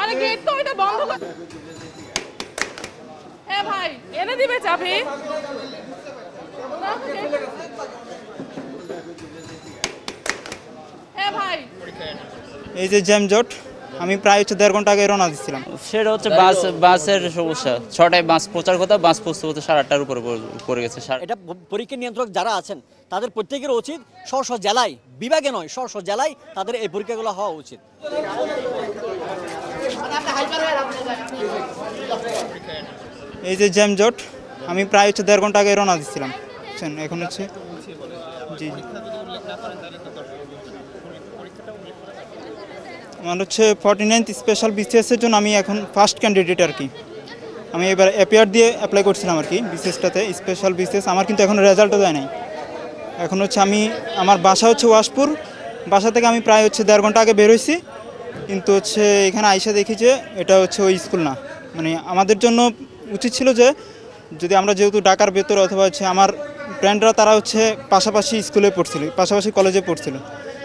আরে গেট তো এটা বন্ধ কর। হ্যাঁ ভাই এনে দিবে চাবি। হ্যাঁ ভাই এই যে জ্যামজট, আমি প্রায় 1.5 ঘন্টা আগে রওনা দিচ্ছিলাম। সেটা হচ্ছে বাসের সমস্যা। 6টায় বাস পৌঁছার কথা, বাস পৌঁছতে 8:30টার উপরে পড়ে গেছে। এটা পরীক্ষা নিয়ন্ত্রক যারা আছেন তাদের প্রত্যেকের উচিত স্ব জেলায়, বিভাগে নয় স্ব জেলায় তাদের এই পরীক্ষাগুলো হওয়া উচিত। এই যে জ্যামজট, আমি প্রায় 1.5 ঘন্টা আগে রওনা দিচ্ছিলাম। এখন হচ্ছে জি আমার হচ্ছে 49th স্পেশাল বিসিএসের জন্য আমি এখন ফার্স্ট ক্যান্ডিডেট আর কি। আমি এবার অ্যাপিয়ার দিয়ে অ্যাপ্লাই করছিলাম আর কি বিসিএসটাতে, স্পেশাল বিসিএস। আমার কিন্তু এখন রেজাল্টও দেয় নাই। এখন হচ্ছে আমার বাসা হচ্ছে ওয়াশপুর, বাসা থেকে আমি প্রায় 1.5 ঘন্টা আগে বের হয়েছি, কিন্তু হচ্ছে এখানে আইসা দেখি যে এটা হচ্ছে ওই স্কুল না। মানে আমাদের জন্য উচিত ছিল যে যদি আমরা যেহেতু ঢাকার ভেতরে অথবা হচ্ছে আমার ফ্রেন্ডরা তারা হচ্ছে পাশাপাশি স্কুলে পড়ছিল, পাশাপাশি কলেজে পড়ছিল,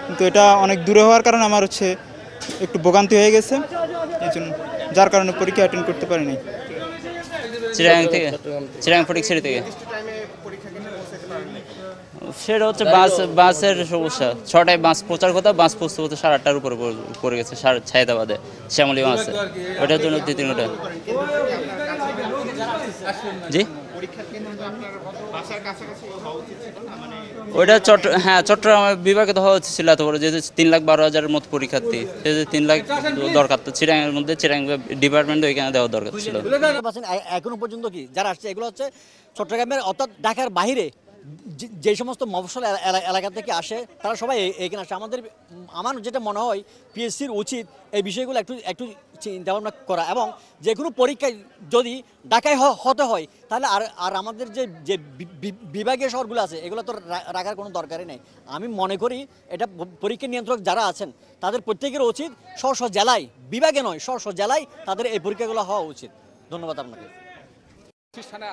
কিন্তু এটা অনেক দূরে হওয়ার কারণে আমার হচ্ছে একটু ভোগান্তি হয়ে গেছে, এই জন্য যার কারণে পরীক্ষা অ্যাটেন্ড করতে পারিনি। চিরাং ফটিকছড়ি থেকে। সেটা হচ্ছে বাসের সমস্যা। 6টায় বাস পৌঁছার কথা, বাস পৌঁছতে 8:30টার উপরে পড়ে গেছে ছায়েদাবাদে, শ্যামলী আছে। ওটার জন্য 2-3 ঘন্টা। জি ওইটা চট্টগ্রাম বিভাগে তো হওয়া উচিত ছিল। এত বড় যেহেতু 3,12,000-এর মতো পরীক্ষার্থী, যেহেতু 3 লাখ দরকার, তো চিরাঙের মধ্যে চিরাং ডিপার্টমেন্ট ওইখানে দেওয়া দরকার ছিল। এখনো পর্যন্ত কি যারা আসছে এগুলো হচ্ছে চট্টগ্রামের অর্থাৎ ঢাকার বাইরে যে সমস্ত মফস্বল এলাকা থেকে আসে তারা সবাই এখানে আসে। আমার যেটা মনে হয় পিএসসির উচিত এই বিষয়গুলো একটু চিন্তা ভাবনা করা, এবং যে কোনো পরীক্ষায় যদি ঢাকায় হতে হয় তাহলে আর আমাদের যে বিভাগীয় শহরগুলো আছে এগুলো তো রাখার কোনো দরকারই নেই। আমি মনে করি এটা পরীক্ষা নিয়ন্ত্রক যারা আছেন তাদের প্রত্যেকের উচিত স্ব জেলায়, বিভাগে নয় স্ব জেলায় তাদের এই পরীক্ষাগুলো হওয়া উচিত। ধন্যবাদ আপনাকে।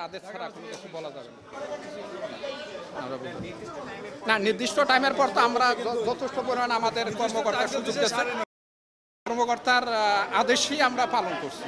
আদেশ ছাড়া কোনো কিছু বলা যাবে না। নির্দিষ্ট টাইমের পর তো আমরা যথেষ্ট পরিমাণ আমাদের কর্মকর্তার সুযোগ দিয়েছে, কর্মকর্তার আদেশই আমরা পালন করছি।